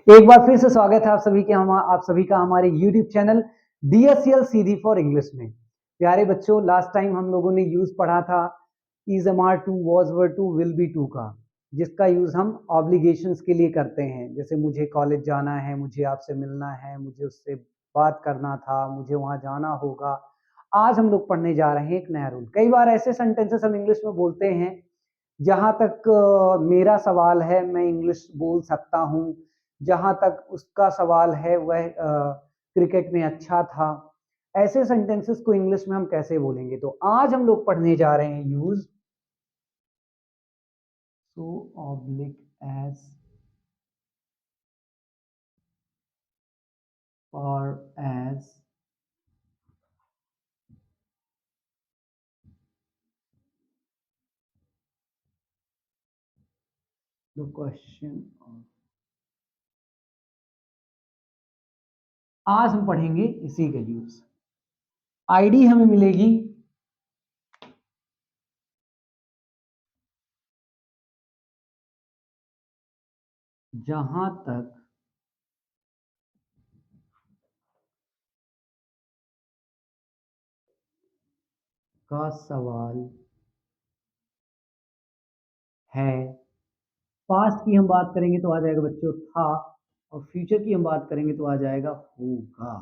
एक बार फिर से स्वागत है आप सभी का हमारे YouTube channel DSCL Sidhi for English में। प्यारे बच्चों, लास्ट टाइम हम लोगों ने यूज पढ़ा था is am are to, was were to, will be to का, जिसका यूज हम ऑब्लिगेशंस के लिए करते हैं। जैसे मुझे कॉलेज जाना है, मुझे आपसे मिलना है, मुझे उससे बात करना था, मुझे वहां जाना होगा। आज हम लोग पढ़ने जा रहे हैं एक नया रूल। कई बार ऐसे सेंटेंसेस हम इंग्लिश में बोलते हैं, जहां तक मेरा सवाल है मैं इंग्लिश बोल सकता हूं, जहां तक उसका सवाल है वह क्रिकेट में अच्छा था। ऐसे सेंटेंसेस को इंग्लिश में हम कैसे बोलेंगे? तो आज हम लोग पढ़ने जा रहे हैं यूज सो ऑब्लिक एज, और एज, द क्वेश्चन। आज हम पढ़ेंगे इसी का यूज। आईडी हमें मिलेगी जहां तक का सवाल है। पास्ट की हम बात करेंगे तो आ जाएगा बच्चों था, और फ्यूचर की हम बात करेंगे तो आ जाएगा होगा।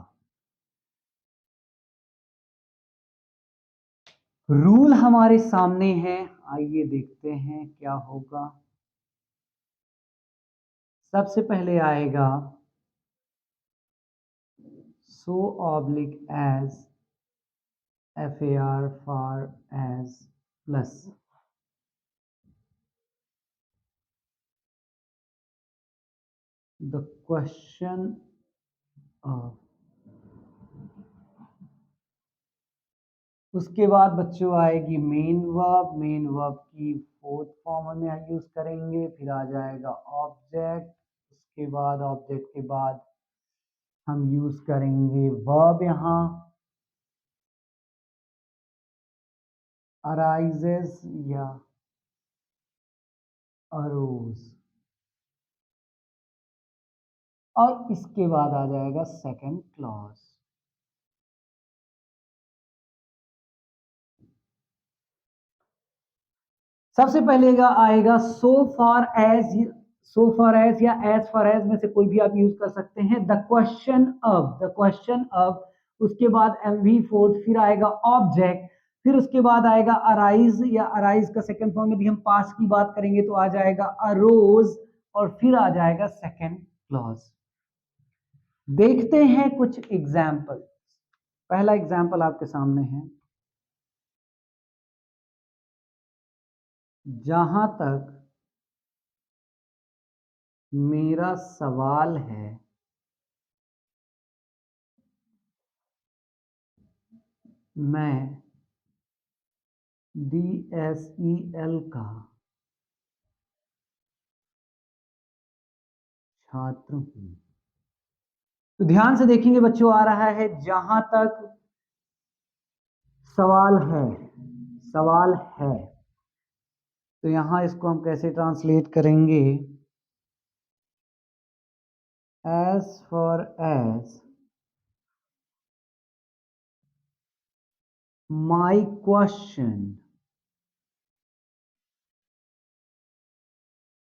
रूल हमारे सामने है, आइए देखते हैं क्या होगा। सबसे पहले आएगा so oblique as, FAR far as plus the question of. उसके बाद बच्चों आएगी मेन वर्ब। मेन वर्ब की फोर्थ फॉर्म में यूज करेंगे। फिर आ जाएगा ऑब्जेक्ट। उसके बाद ऑब्जेक्ट के बाद हम यूज करेंगे वर्ब, यहां अराइजेस या अरोज, और इसके बाद आ जाएगा सेकंड क्लॉज। सबसे पहले आएगा so for as. So for as या एज फॉर एज में से कोई भी आप यूज कर सकते हैं। The question of, the question of. उसके बाद MV फोर्थ, फिर आएगा ऑब्जेक्ट, फिर उसके बाद आएगा अराइज या अराइज का सेकंड फॉर्म। यदि हम पास्ट की बात करेंगे तो आ जाएगा अरोज, और फिर आ जाएगा सेकंड क्लॉज। देखते हैं कुछ एग्जाम्पल। पहला एग्जाम्पल आपके सामने है, जहां तक मेरा सवाल है मैं DSEL का छात्र हूं। तो ध्यान से देखेंगे बच्चों, आ रहा है जहां तक सवाल है, सवाल है। तो यहां इसको हम कैसे ट्रांसलेट करेंगे? As for as my question.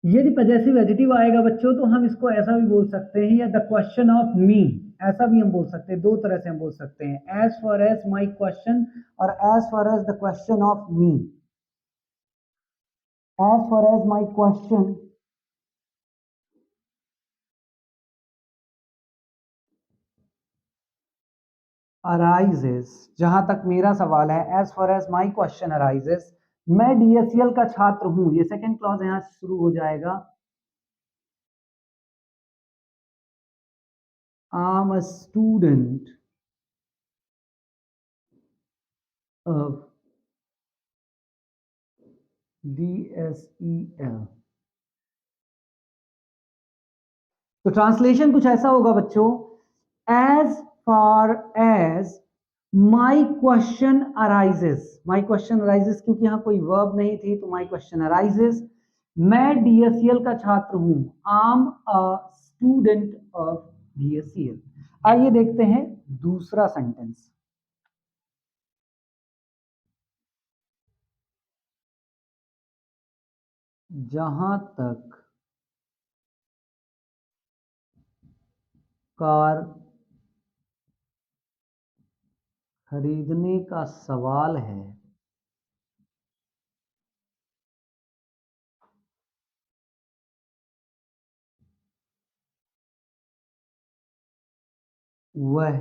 यदि पजेसिव एडिटिव आएगा बच्चों तो हम इसको ऐसा भी बोल सकते हैं, या द क्वेश्चन ऑफ मी, ऐसा भी हम बोल सकते हैं। दो तरह से हम बोल सकते हैं, as for as my question और as for as the question of me. As for as my question arises, जहां तक मेरा सवाल है, as for as my question arises, मैं DSCL का छात्र हूं। ये सेकंड क्लॉज यहां से शुरू हो जाएगा। I am a student of DSEL। तो ट्रांसलेशन कुछ ऐसा होगा बच्चों, as far as my question arises. My question arises, क्योंकि यहां कोई वर्ब नहीं थी तो माई क्वेश्चन अराइजेस। मैं DSCL का छात्र हूं। आम अ स्टूडेंट ऑफ DSCL। आइए देखते हैं दूसरा सेंटेंस। जहां तक कार खरीदने का सवाल है, वह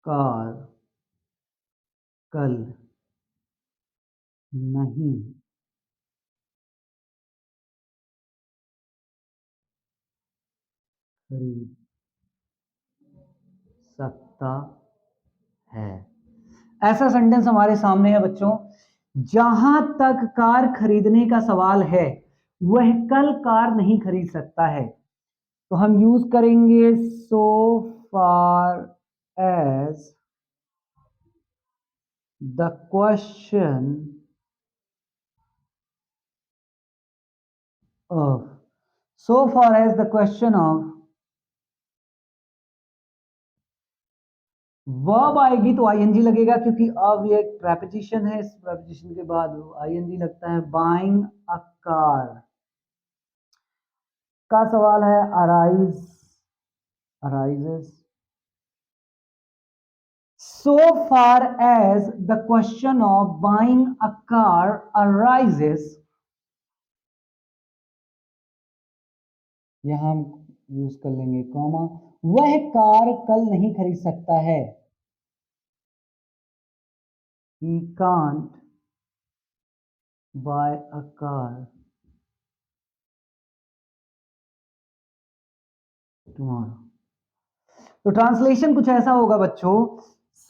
कार कल नहीं खरीद सकता है। ऐसा सेंटेंस हमारे सामने है बच्चों। जहां तक कार खरीदने का सवाल है, वह कल कार नहीं खरीद सकता है। तो हम यूज करेंगे so far as the question of, so far as the question of, verb आएगी तो आईएनजी लगेगा, क्योंकि अब ये एक प्रेपोजिशन है। इस प्रेपोजिशन के बाद आईएनजी लगता है। बाइंग अ कार का सवाल है, arises. So far as the question of buying a car arises, यहां हम यूज कर लेंगे कॉमा, वह कार कल नहीं खरीद सकता है। He can't buy a car tomorrow. तो ट्रांसलेशन कुछ ऐसा होगा बच्चों,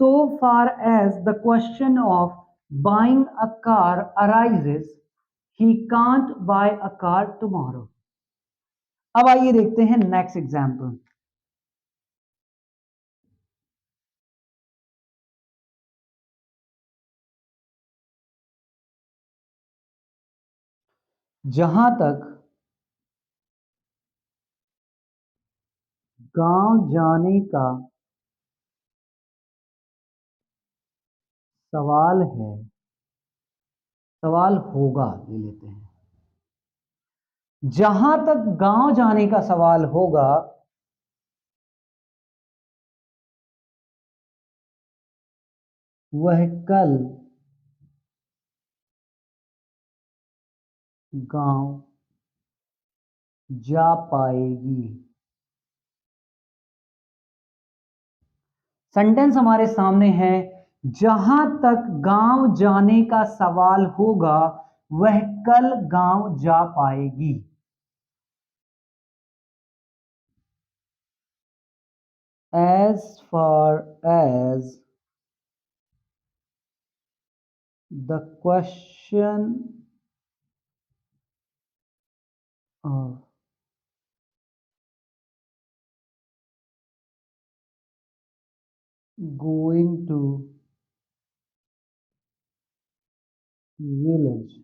so far as the question of buying a car arises, he can't buy a car tomorrow. अब आइए देखते हैं नेक्स्ट एग्जाम्पल। जहां तक गांव जाने का सवाल है, सवाल होगा, ले लेते हैं। जहां तक गांव जाने का सवाल होगा, वह कल गांव जा पाएगी। सेंटेंस हमारे सामने है, जहां तक गांव जाने का सवाल होगा, वह कल गांव जा पाएगी। As far as the question of going to village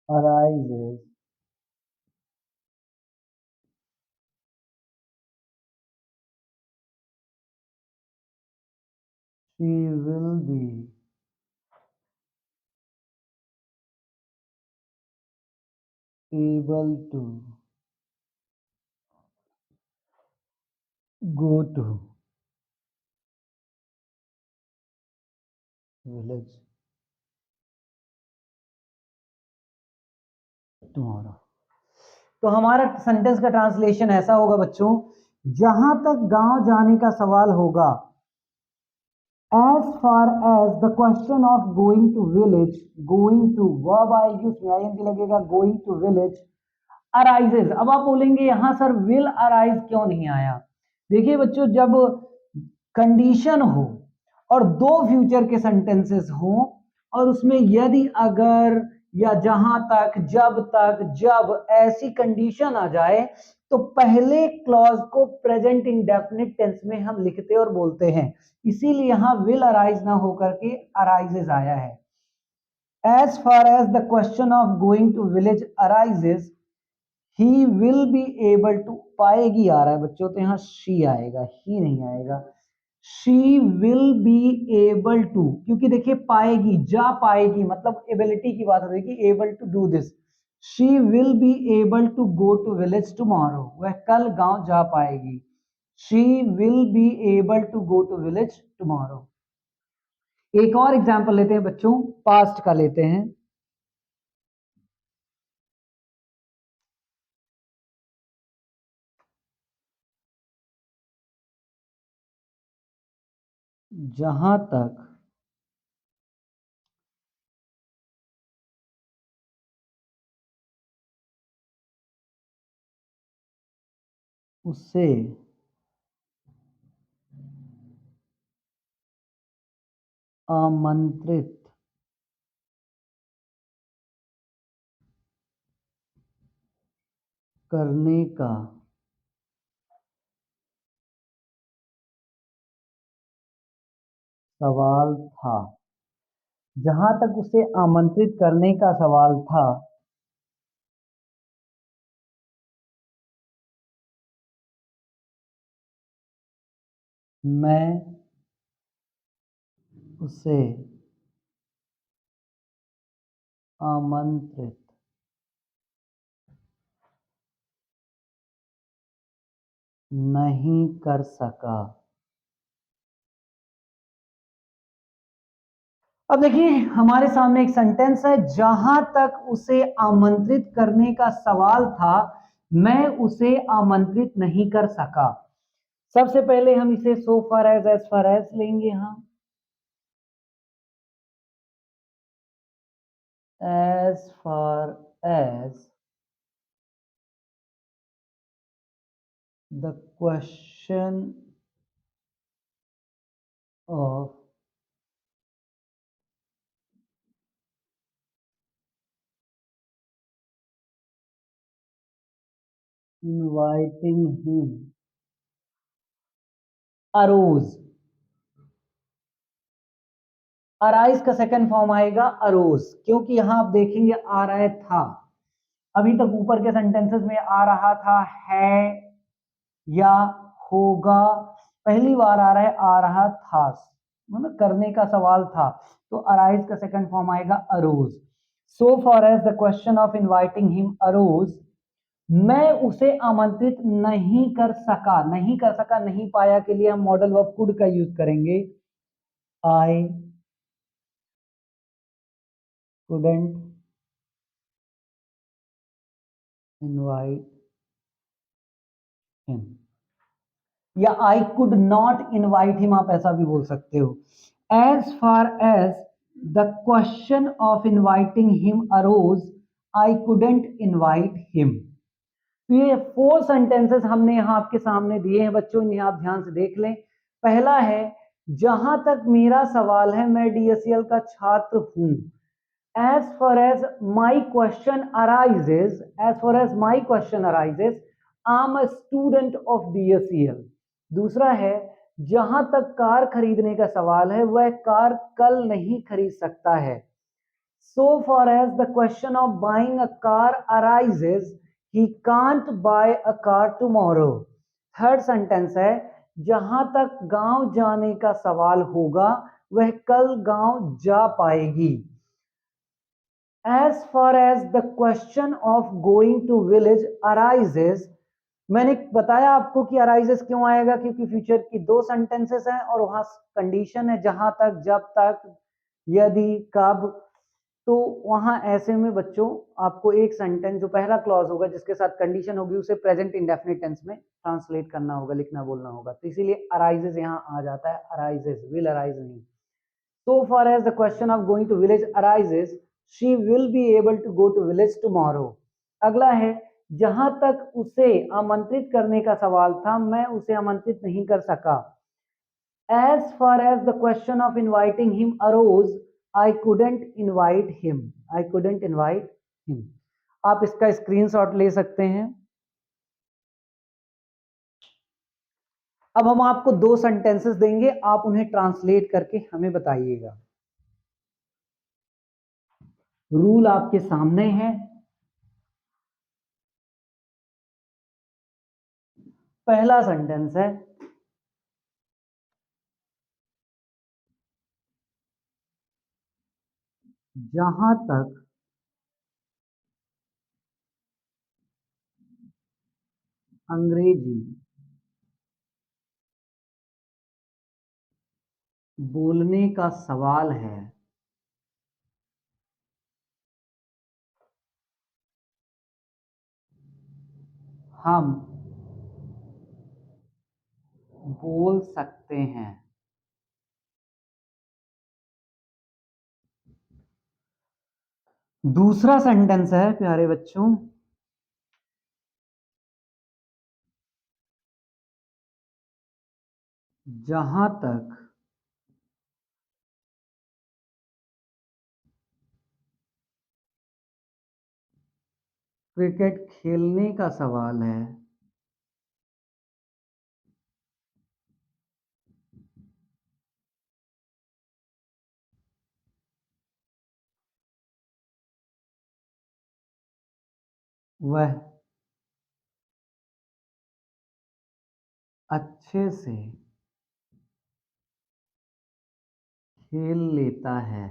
arises, she will be able to go to village tomorrow। तो हमारा सेंटेंस का ट्रांसलेशन ऐसा होगा बच्चों, जहां तक गांव जाने का सवाल होगा, as far as the question of going to village, going to verb आएगी, उसमें आईएनजी लगेगा, going to village arises। अब आप बोलेंगे यहां सर will arise क्यों नहीं आया? देखिए बच्चों, जब कंडीशन हो और दो फ्यूचर के सेंटेंसेस हो और उसमें यदि अगर या जहां तक, जब ऐसी कंडीशन आ जाए तो पहले क्लॉज को प्रेजेंट इंडेफिनिट टेंस में हम लिखते और बोलते हैं, इसीलिए यहां विल अराइज ना होकर के अराइजेस आया है। As far as the question of going to village arises, he will be able to, पाएगी आ रहा है बच्चों, तो यहाँ शी आएगा, ही नहीं आएगा। She will be able to, क्योंकि देखिए पाएगी, जा पाएगी, मतलब एबिलिटी की बात हो रही है कि able to do this. She will be able to go to village tomorrow, वह कल गांव जा पाएगी। She will be able to go to village tomorrow. एक और एग्जांपल लेते हैं बच्चों, पास्ट का लेते हैं। जहां तक उसे आमंत्रित करने का सवाल था, जहां तक उसे आमंत्रित करने का सवाल था, मैं उसे आमंत्रित नहीं कर सका। अब देखिए हमारे सामने एक सेंटेंस है, जहां तक उसे आमंत्रित करने का सवाल था, मैं उसे आमंत्रित नहीं कर सका। सबसे पहले हम इसे सो फार एज फार एज लेंगे। हाँ, as far as the question of inviting him arose. Arise का सेकंड फॉर्म आएगा अरोज, क्योंकि यहां आप देखेंगे आ रहा है था। अभी तक ऊपर के सेंटेंसेस में आ रहा था है या होगा, पहली बार आ रहा है आ रहा था, मतलब करने का सवाल था, तो अराइज का सेकंड फॉर्म आएगा arose. So for as the question of inviting him arose, मैं उसे आमंत्रित नहीं कर सका। नहीं कर सका, नहीं पाया के लिए हम मॉडल वर्ब कुड का यूज करेंगे। आई कुडंट इनवाइट हिम, या I could not invite him, आप ऐसा भी बोल सकते हो। As far as the question of inviting him arose, I couldn't invite him. तो ये 4 सेंटेंसेस हमने यहां आपके सामने दिए हैं बच्चों, इन्हें आप ध्यान से देख लें। पहला है, जहां तक मेरा सवाल है मैं डीएससीएल का छात्र हूं। as far as my question arises, as far as my question arises, I'm a student of DSEL। दूसरा है, जहां तक कार खरीदने का सवाल है वह कार कल नहीं खरीद सकता है। So far as the question of buying a car arises, he can't buy a car tomorrow। Third sentence है, जहां तक गांव जाने का सवाल होगा वह कल गांव जा पाएगी। As far as the question of going to village arises, मैंने बताया आपको कि arises क्यों आएगा, क्योंकि फ्यूचर की 2 सेंटेंसेस हैं और वहां कंडीशन है जहां तक, जब तक, यदि, कब। तो वहां ऐसे में बच्चों आपको एक सेंटेंस जो पहला क्लॉज होगा जिसके साथ कंडीशन होगी उसे प्रेजेंट इंडेफिनिट टेंस में ट्रांसलेट करना होगा, लिखना बोलना होगा, तो इसीलिए अराइजेस यहां आ जाता है, अराइजेस, विल अराइज नहीं। So far as the question of going to village arises, she will be able to go to village tomorrow। अगला है, जहां तक उसे आमंत्रित करने का सवाल था मैं उसे आमंत्रित नहीं कर सका। As far as the question of inviting him arose, I couldn't invite him, I couldn't invite him. आप इसका स्क्रीनशॉट ले सकते हैं। अब हम आपको दो सेंटेंसेस देंगे, आप उन्हें ट्रांसलेट करके हमें बताइएगा। रूल आपके सामने है। पहला सेंटेंस है, जहां तक अंग्रेजी बोलने का सवाल है, हम बोल सकते हैं। दूसरा सेंटेंस है प्यारे बच्चों, जहां तक क्रिकेट खेलने का सवाल है, वह अच्छे से खेल लेता है।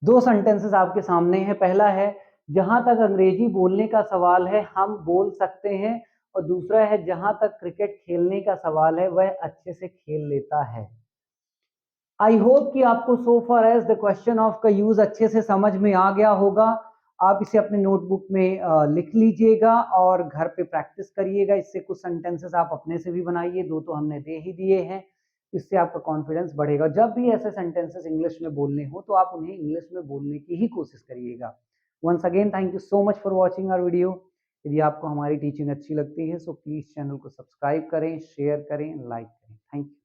दो सेंटेंसेस आपके सामने हैं। पहला है, जहां तक अंग्रेजी बोलने का सवाल है हम बोल सकते हैं, और दूसरा है, जहां तक क्रिकेट खेलने का सवाल है वह अच्छे से खेल लेता है। आई होप कि आपको so far as the question of का यूज अच्छे से समझ में आ गया होगा। आप इसे अपने नोटबुक में लिख लीजिएगा और घर पे प्रैक्टिस करिएगा। इससे कुछ सेंटेंसेस आप अपने से भी बनाइए, दो तो हमने दे ही दिए हैं। इससे आपका कॉन्फिडेंस बढ़ेगा। जब भी ऐसे सेंटेंसेस इंग्लिश में बोलने हो तो आप उन्हें इंग्लिश में बोलने की ही कोशिश करिएगा। Once again thank you so much for watching our video. यदि आपको हमारी टीचिंग अच्छी लगती है सो प्लीज चैनल को सब्सक्राइब करें, शेयर करें, लाइक करें। Thank you.